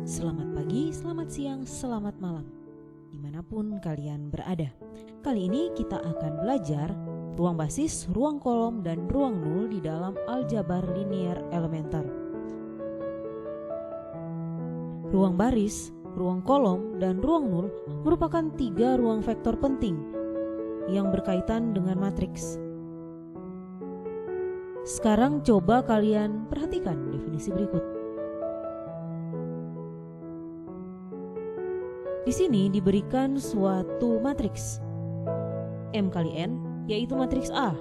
Selamat pagi, selamat siang, selamat malam, dimanapun kalian berada. Kali ini kita akan belajar ruang basis, ruang kolom, dan ruang nul di dalam aljabar linear elementer. Ruang baris, ruang kolom, dan ruang nul merupakan 3 ruang vektor penting yang berkaitan dengan matriks. Sekarang coba kalian perhatikan definisi berikut. Di sini diberikan suatu matriks M kali N, yaitu matriks A,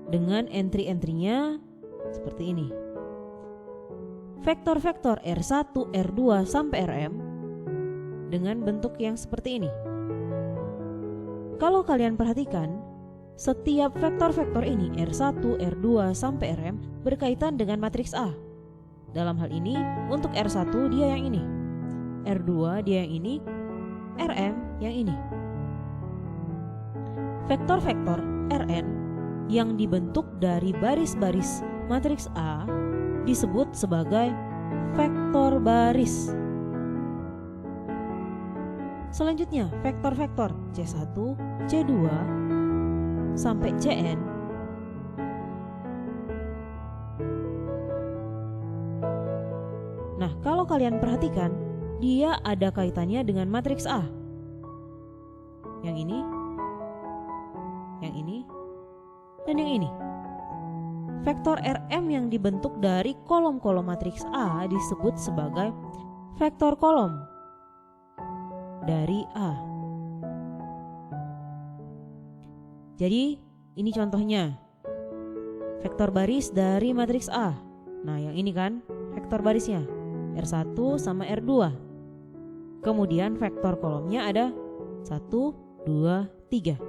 dengan entry-entrynya seperti ini. Vektor-vektor R1, R2 sampai Rm dengan bentuk yang seperti ini. Kalau kalian perhatikan, setiap vektor-vektor ini R1, R2 sampai Rm berkaitan dengan matriks A. Dalam hal ini, untuk R1 dia yang ini, R2 dia yang ini, Rm yang ini. Vektor-vektor Rn yang dibentuk dari baris-baris matriks A disebut sebagai vektor baris. Selanjutnya, vektor-vektor C1, C2 sampai Cn nah, kalau kalian perhatikan, dia ada kaitannya dengan matriks A. Yang ini, dan yang ini. Vektor Rm yang dibentuk dari kolom-kolom matriks A disebut sebagai vektor kolom dari A. Jadi, ini contohnya. Vektor baris dari matriks A. Nah, yang ini kan vektor barisnya, R1 sama R2. Kemudian vektor kolomnya ada 1, 2, 3.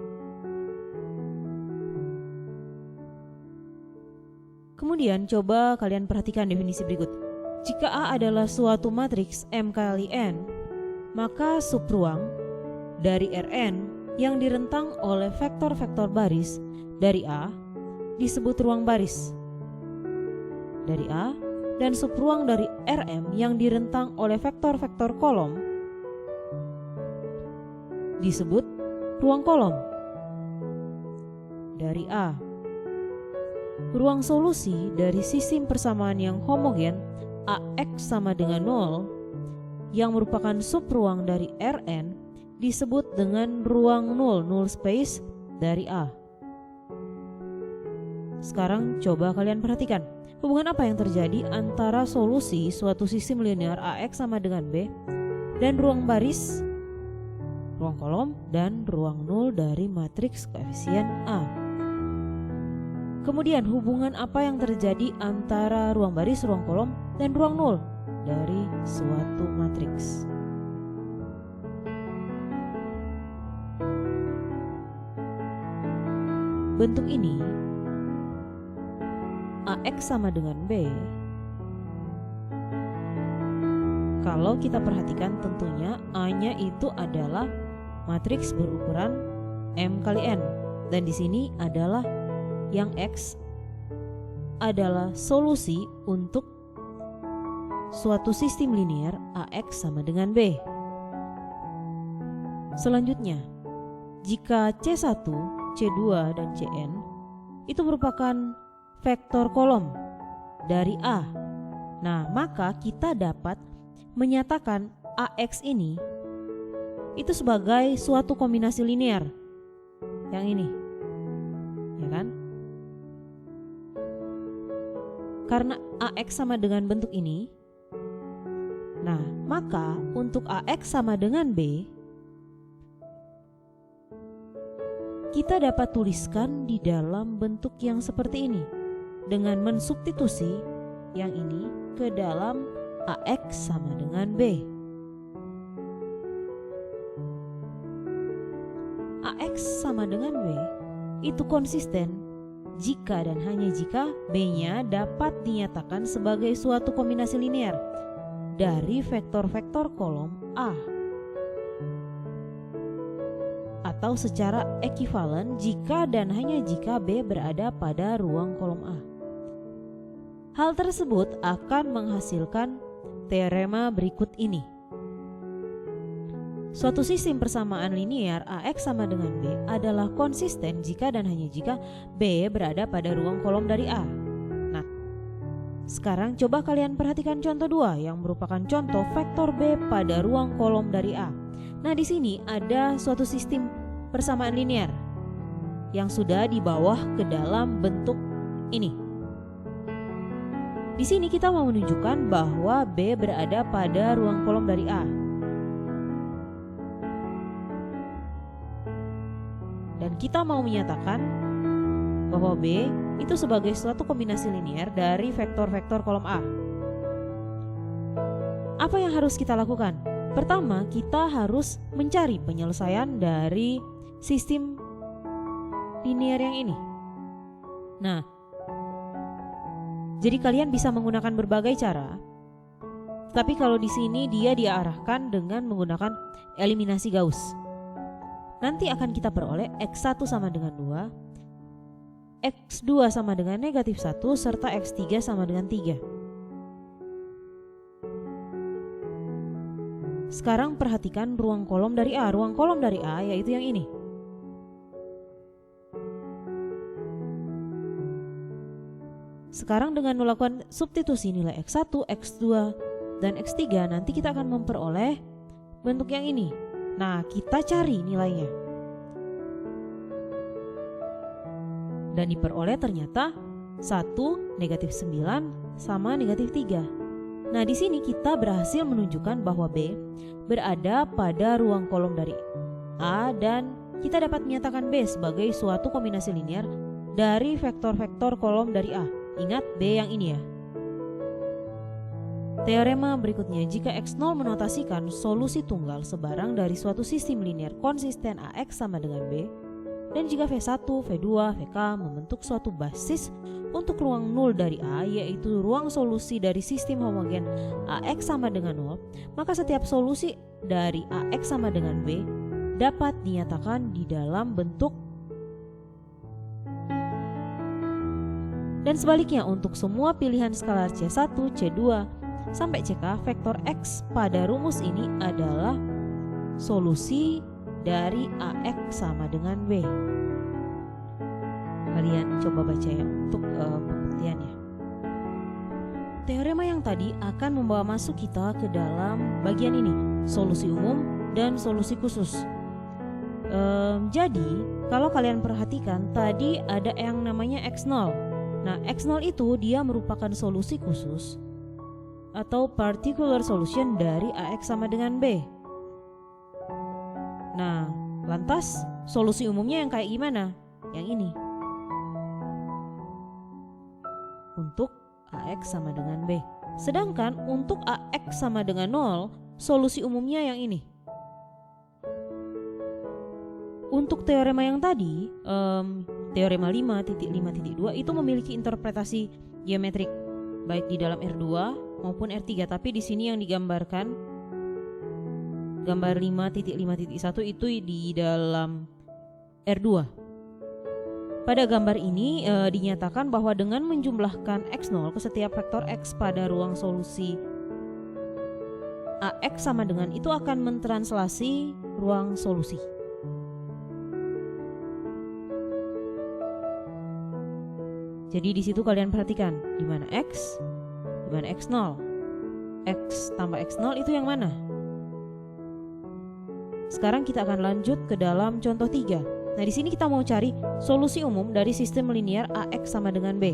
Kemudian coba kalian perhatikan definisi berikut. Jika A adalah suatu matriks M kali N, maka subruang dari Rn yang direntang oleh vektor-vektor baris dari A disebut ruang baris dari A, dan subruang dari Rm yang direntang oleh vektor-vektor kolom disebut ruang kolom dari A. Ruang solusi dari sistem persamaan yang homogen AX sama dengan 0 yang merupakan subruang dari Rn disebut dengan ruang null space dari A. Sekarang coba kalian perhatikan hubungan apa yang terjadi antara solusi suatu sistem linear AX sama dengan B dan ruang baris, ruang kolom, dan ruang nul dari matriks koefisien A. Kemudian hubungan apa yang terjadi antara ruang baris, ruang kolom, dan ruang nul dari suatu matriks. Bentuk ini AX sama dengan B. Kalau kita perhatikan, tentunya A-nya itu adalah matriks berukuran M kali N, dan di sini adalah yang X adalah solusi untuk suatu sistem linear AX sama dengan B. Selanjutnya, jika C1, C2, dan Cn itu merupakan vektor kolom dari A, nah maka kita dapat menyatakan AX ini itu sebagai suatu kombinasi linear. Yang ini, ya kan? Karena AX sama dengan bentuk ini, nah maka untuk AX sama dengan B, kita dapat tuliskan di dalam bentuk yang seperti ini dengan mensubstitusi yang ini ke dalam AX sama dengan B. AX sama dengan B itu konsisten jika dan hanya jika B-nya dapat dinyatakan sebagai suatu kombinasi linear dari vektor-vektor kolom A, atau secara ekivalen jika dan hanya jika B berada pada ruang kolom A. Hal tersebut akan menghasilkan teorema berikut ini. Suatu sistem persamaan linear AX sama dengan B adalah konsisten jika dan hanya jika B berada pada ruang kolom dari A. Nah, sekarang coba kalian perhatikan contoh 2 yang merupakan contoh vektor B pada ruang kolom dari A. Nah, di sini ada suatu sistem persamaan linear yang sudah dibawa ke dalam bentuk ini. Di sini kita mau menunjukkan bahwa B berada pada ruang kolom dari A. Dan kita mau menyatakan bahwa B itu sebagai suatu kombinasi linear dari vektor-vektor kolom A. Apa yang harus kita lakukan? Pertama, kita harus mencari penyelesaian dari sistem linear yang ini. Nah, jadi kalian bisa menggunakan berbagai cara. Tapi kalau di sini dia diarahkan dengan menggunakan eliminasi Gauss. Nanti akan kita peroleh X1 sama dengan 2, X2 sama dengan negatif 1, serta X3 sama dengan 3. Sekarang perhatikan ruang kolom dari A. Ruang kolom dari A yaitu yang ini. Sekarang dengan melakukan substitusi nilai X1, X2, dan X3, nanti kita akan memperoleh bentuk yang ini. Nah, kita cari nilainya. Dan diperoleh ternyata 1, negatif 9, sama negatif 3. Nah, di sini kita berhasil menunjukkan bahwa B berada pada ruang kolom dari A dan kita dapat menyatakan B sebagai suatu kombinasi linear dari vektor-vektor kolom dari A. Ingat B yang ini ya. Teorema berikutnya, jika X0 menotasikan solusi tunggal sebarang dari suatu sistem linear konsisten AX sama dengan B, dan jika V1, V2, Vk membentuk suatu basis untuk ruang 0 dari A, yaitu ruang solusi dari sistem homogen AX sama dengan 0, maka setiap solusi dari AX sama dengan B dapat dinyatakan di dalam bentuk. Dan sebaliknya untuk semua pilihan skalar C1, C2, sampai CK, vektor X pada rumus ini adalah solusi dari AX sama dengan B. Kalian coba baca ya untuk pembuktiannya. Teorema yang tadi akan membawa masuk kita ke dalam bagian ini, solusi umum dan solusi khusus. Jadi kalau kalian perhatikan tadi ada yang namanya X0. Nah, X0 itu dia merupakan solusi khusus atau particular solution dari AX sama dengan B. Nah, lantas solusi umumnya yang kayak gimana? Yang ini. Untuk AX sama dengan B. Sedangkan untuk AX sama dengan 0, solusi umumnya yang ini. Untuk teorema yang tadi, teorema 5.5.2 itu memiliki interpretasi geometrik baik di dalam R2 maupun R3, tapi di sini yang digambarkan gambar 5.5.1 itu di dalam R2. Pada gambar ini dinyatakan bahwa dengan menjumlahkan X0 ke setiap vektor X pada ruang solusi AX sama dengan itu akan mentranslasi ruang solusi. Jadi di situ kalian perhatikan di mana X, di mana X0. X tambah X0 itu yang mana? Sekarang kita akan lanjut ke dalam contoh 3. Nah, di sini kita mau cari solusi umum dari sistem linear AX sama dengan B.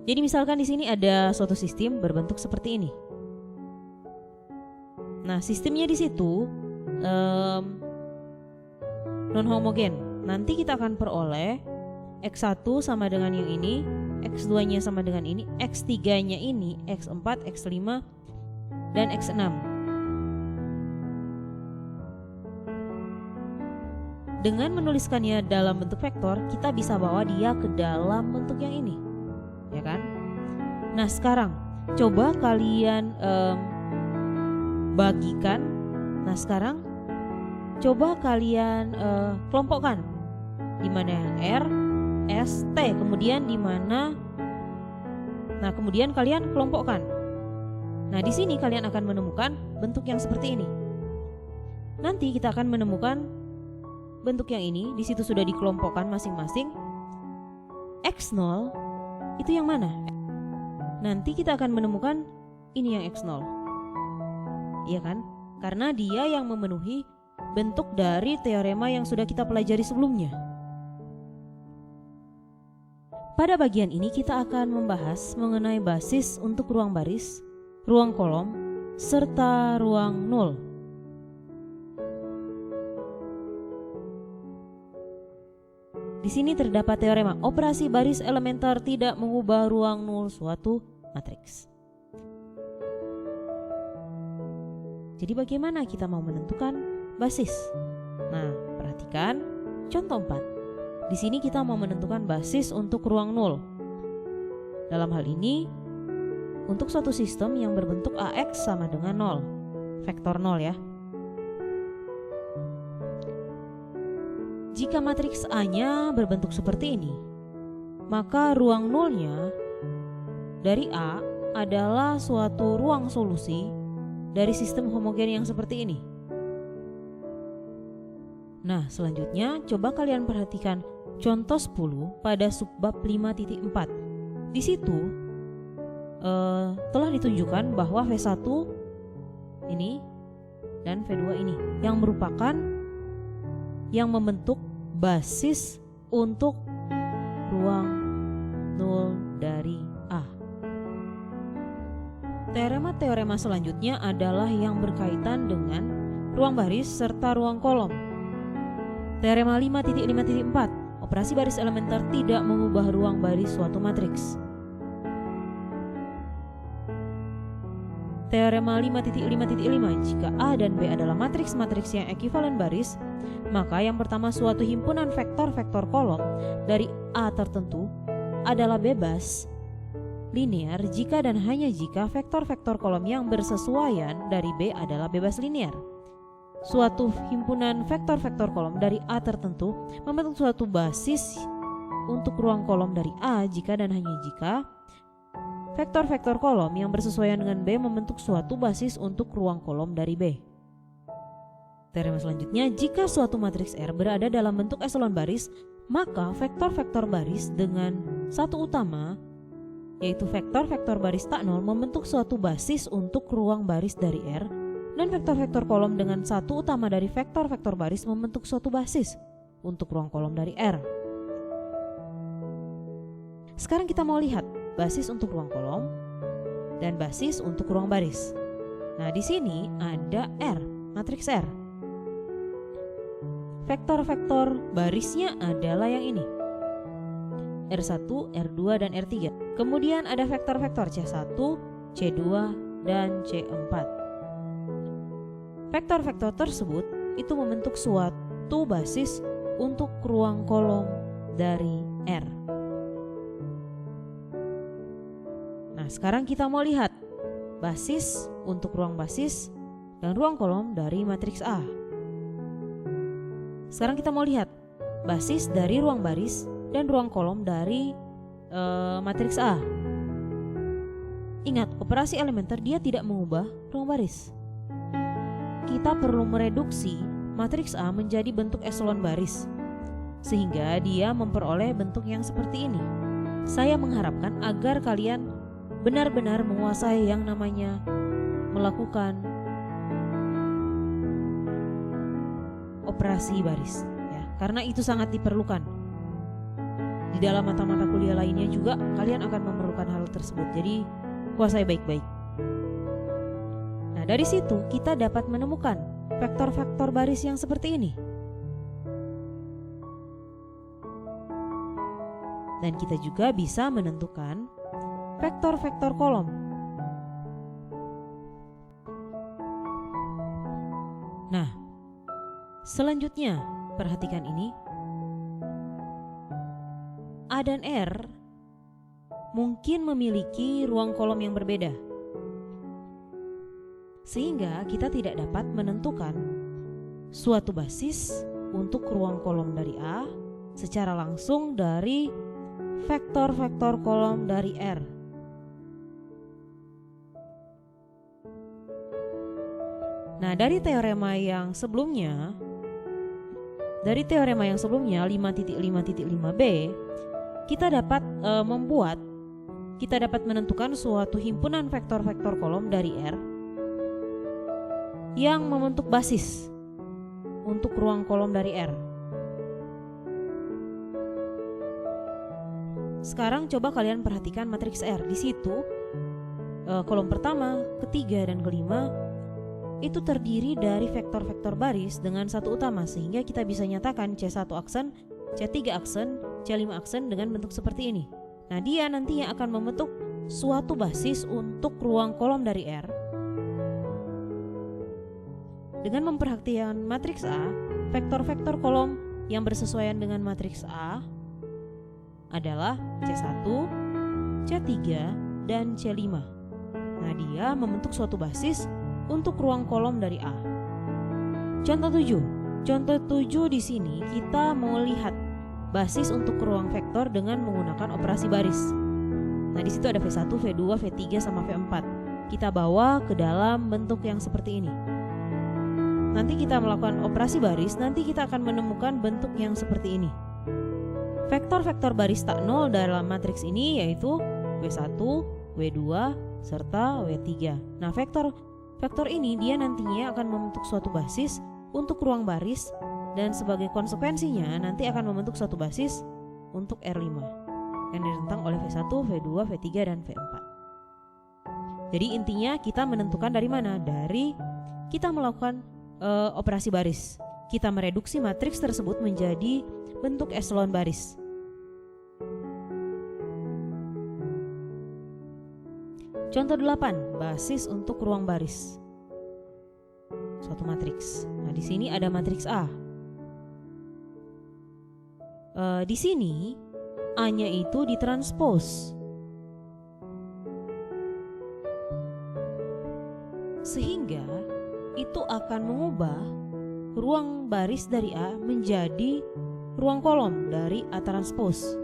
Jadi misalkan di sini ada suatu sistem berbentuk seperti ini. Nah, sistemnya di situ non homogen. Nanti kita akan peroleh X1 sama dengan yang ini X2-nya sama dengan ini, X3-nya ini X4, X5, dan X6. Dengan menuliskannya dalam bentuk vektor, kita bisa bawa dia ke dalam bentuk yang ini, ya kan? Nah sekarang coba kalian bagikan. Nah sekarang coba kalian kelompokkan di mana yang R, S, T, kemudian di mana. Nah kemudian kalian kelompokkan. Nah di sini kalian akan menemukan bentuk yang seperti ini. Nanti kita akan menemukan bentuk yang ini, di situ sudah dikelompokkan masing-masing. X0 itu yang mana? Nanti kita akan menemukan ini yang X0. Iya kan? Karena dia yang memenuhi bentuk dari teorema yang sudah kita pelajari sebelumnya. Pada bagian ini kita akan membahas mengenai basis untuk ruang baris, ruang kolom, serta ruang nol. Di sini terdapat teorema operasi baris elementer tidak mengubah ruang nol suatu matriks. Jadi bagaimana kita mau menentukan basis? Nah, perhatikan contoh 4. Di sini kita mau menentukan basis untuk ruang nol. Dalam hal ini, untuk suatu sistem yang berbentuk AX sama dengan 0, vektor 0 ya. Jika matriks A-nya berbentuk seperti ini, maka ruang nolnya dari A adalah suatu ruang solusi dari sistem homogen yang seperti ini. Nah, selanjutnya coba kalian perhatikan contoh 10 pada subbab 5.4. Di situ telah ditunjukkan bahwa V1 ini dan V2 ini yang merupakan yang membentuk basis untuk ruang nol dari A. Teorema-teorema selanjutnya adalah yang berkaitan dengan ruang baris serta ruang kolom. Teorema 5.5.4, operasi baris elementer tidak mengubah ruang baris suatu matriks. Teorema 5.5.5, jika A dan B adalah matriks-matriks yang ekivalen baris, maka yang pertama suatu himpunan vektor-vektor kolom dari A tertentu adalah bebas linear jika dan hanya jika vektor-vektor kolom yang bersesuaian dari B adalah bebas linear. Suatu himpunan vektor-vektor kolom dari A tertentu membentuk suatu basis untuk ruang kolom dari A jika dan hanya jika vektor-vektor kolom yang bersesuaian dengan B membentuk suatu basis untuk ruang kolom dari B. Teorema selanjutnya, jika suatu matriks R berada dalam bentuk eselon baris, maka vektor-vektor baris dengan satu utama, yaitu vektor-vektor baris tak nol, membentuk suatu basis untuk ruang baris dari R, dan vektor-vektor kolom dengan satu utama dari vektor-vektor baris membentuk suatu basis untuk ruang kolom dari R. Sekarang kita mau lihat basis untuk ruang kolom dan basis untuk ruang baris. Nah, di sini ada R, matriks R. Vektor-vektor barisnya adalah yang ini, R1, R2, dan R3. Kemudian ada vektor-vektor C1, C2, dan C4. Vektor-vektor tersebut itu membentuk suatu basis untuk ruang kolom dari R. Nah, sekarang kita mau lihat basis untuk ruang basis dan ruang kolom dari matriks A. Sekarang kita mau lihat basis dari ruang baris dan ruang kolom dari matriks A. Ingat, operasi elementer dia tidak mengubah ruang baris. Kita perlu mereduksi matriks A menjadi bentuk eselon baris sehingga dia memperoleh bentuk yang seperti ini. Saya mengharapkan agar kalian benar-benar menguasai yang namanya melakukan operasi baris ya, karena itu sangat diperlukan. Di dalam mata-mata kuliah lainnya juga kalian akan memerlukan hal tersebut. Jadi kuasai baik-baik. Nah, dari situ kita dapat menemukan vektor-vektor baris yang seperti ini. Dan kita juga bisa menentukan vektor-vektor kolom. Nah, selanjutnya perhatikan ini. A dan R mungkin memiliki ruang kolom yang berbeda, sehingga kita tidak dapat menentukan suatu basis untuk ruang kolom dari A secara langsung dari vektor-vektor kolom dari R. Nah, dari teorema yang sebelumnya 5.5.5b, kita dapat menentukan suatu himpunan vektor-vektor kolom dari R yang membentuk basis untuk ruang kolom dari R. Sekarang coba kalian perhatikan matriks R. Di situ kolom pertama, ketiga, dan kelima itu terdiri dari vektor-vektor baris dengan satu utama, sehingga kita bisa nyatakan C1 aksen, C3 aksen, C5 aksen dengan bentuk seperti ini. Nah, dia nantinya akan membentuk suatu basis untuk ruang kolom dari R. Dengan memperhatikan matriks A, vektor-vektor kolom yang bersesuaian dengan matriks A adalah C1, C3, dan C5. Nah, dia membentuk suatu basis untuk ruang kolom dari A. Contoh 7 di sini kita mau lihat basis untuk ruang vektor dengan menggunakan operasi baris. Nah, di situ ada V1, V2, V3 sama V4. Kita bawa ke dalam bentuk yang seperti ini. Nanti kita melakukan operasi baris, nanti kita akan menemukan bentuk yang seperti ini. Vektor-vektor baris tak nol dalam matriks ini yaitu W1, W2, serta W3. Nah, vektor ini dia nantinya akan membentuk suatu basis untuk ruang baris, dan sebagai konsekuensinya nanti akan membentuk suatu basis untuk R5 yang ditentang oleh V1, V2, V3, dan V4. Jadi intinya kita menentukan dari mana? Dari kita melakukan operasi baris. Kita mereduksi matriks tersebut menjadi bentuk eselon baris. Contoh 8, basis untuk ruang baris suatu matriks. Nah, di sini ada matriks A. Di sini A-nya itu ditranspos, sehingga itu akan mengubah ruang baris dari A menjadi ruang kolom dari A transpos.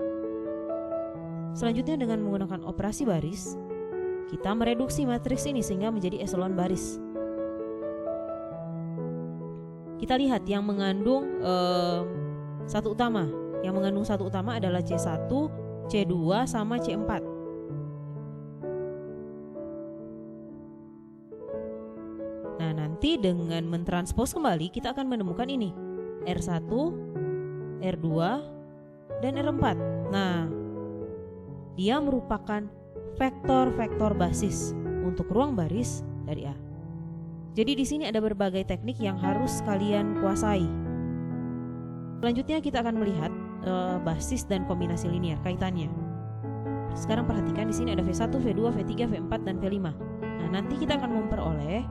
Selanjutnya dengan menggunakan operasi baris, kita mereduksi matriks ini sehingga menjadi eselon baris. Kita lihat yang mengandung satu utama. Yang mengandung satu utama adalah C1, C2, sama C4. Nah, nanti dengan mentranspos kembali kita akan menemukan ini R1, R2, dan R4. Nah, dia merupakan vektor-vektor basis untuk ruang baris dari A. Jadi di sini ada berbagai teknik yang harus kalian kuasai. Selanjutnya kita akan melihat basis dan kombinasi linear kaitannya. Sekarang perhatikan di sini ada V1, V2, V3, V4, dan V5. Nah, nanti kita akan memperoleh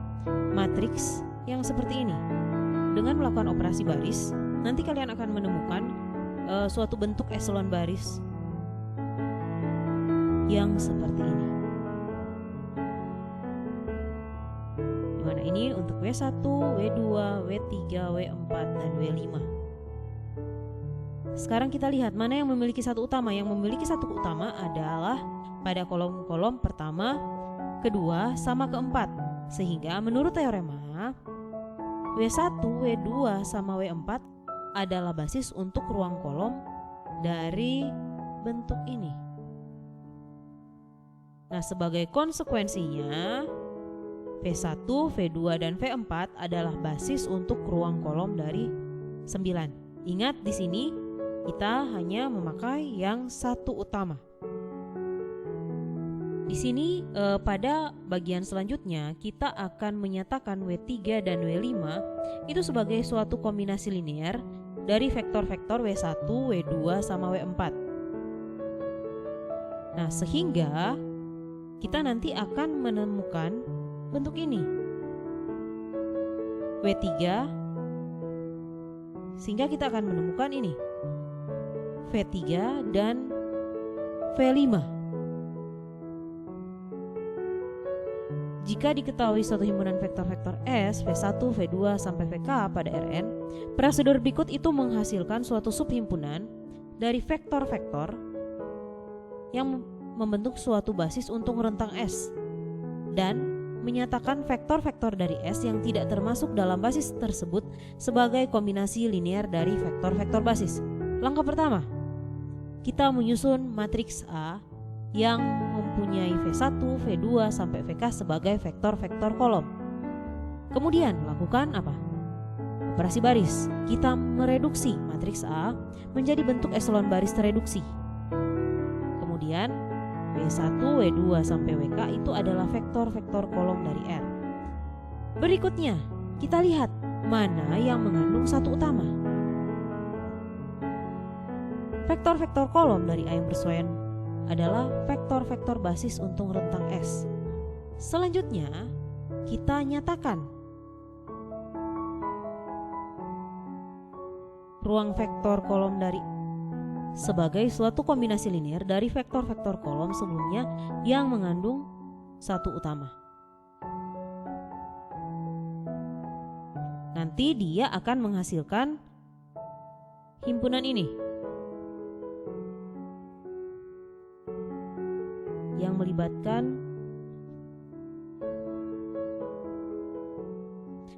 matriks yang seperti ini. Dengan melakukan operasi baris, nanti kalian akan menemukan suatu bentuk eselon baris yang seperti ini. Dimana ini untuk W1, W2, W3, W4, dan W5. Sekarang kita lihat mana yang memiliki satu utama. Yang memiliki satu utama adalah pada kolom-kolom pertama, kedua, sama keempat. Sehingga menurut teorema W1, W2, sama W4 adalah basis untuk ruang kolom dari bentuk ini. Nah, sebagai konsekuensinya V1, V2, dan V4 adalah basis untuk ruang kolom dari 9. Ingat di sini kita hanya memakai yang satu utama. Di sini pada bagian selanjutnya kita akan menyatakan W3 dan W5 itu sebagai suatu kombinasi linear dari vektor-vektor W1, W2, sama W4. Nah, sehingga kita nanti akan menemukan bentuk ini, W3, sehingga kita akan menemukan ini, V3 dan V5. Jika diketahui suatu himpunan vektor-vektor S, V1, V2, sampai Vk pada Rn, prosedur berikut itu menghasilkan suatu subhimpunan dari vektor-vektor yang membentuk suatu basis untuk rentang S dan menyatakan vektor-vektor dari S yang tidak termasuk dalam basis tersebut sebagai kombinasi linear dari vektor-vektor basis. Langkah pertama, kita menyusun matriks A yang mempunyai V1, V2, sampai Vk sebagai vektor-vektor kolom. Kemudian lakukan apa? Operasi baris. Kita mereduksi matriks A menjadi bentuk eselon baris tereduksi. Kemudian W1, W2, sampai Wk itu adalah vektor-vektor kolom dari R. Berikutnya, kita lihat mana yang mengandung satu utama. Vektor-vektor kolom dari A yang bersesuaian adalah vektor-vektor basis untuk rentang S. Selanjutnya, kita nyatakan ruang vektor kolom dari sebagai suatu kombinasi linear dari vektor-vektor kolom sebelumnya yang mengandung satu utama. Nanti dia akan menghasilkan himpunan ini yang melibatkan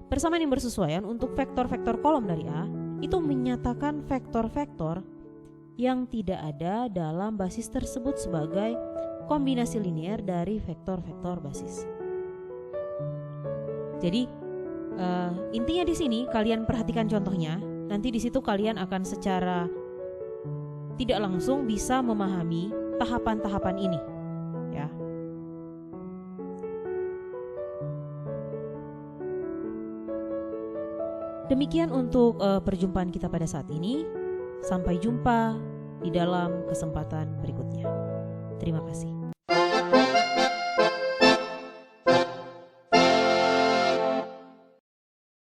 persamaan yang bersesuaian untuk vektor-vektor kolom dari A itu menyatakan vektor-vektor yang tidak ada dalam basis tersebut sebagai kombinasi linear dari vektor-vektor basis. Jadi intinya di sini kalian perhatikan contohnya. Nanti di situ kalian akan secara tidak langsung bisa memahami tahapan-tahapan ini, ya. Demikian untuk perjumpaan kita pada saat ini. Sampai jumpa di dalam kesempatan berikutnya. Terima kasih.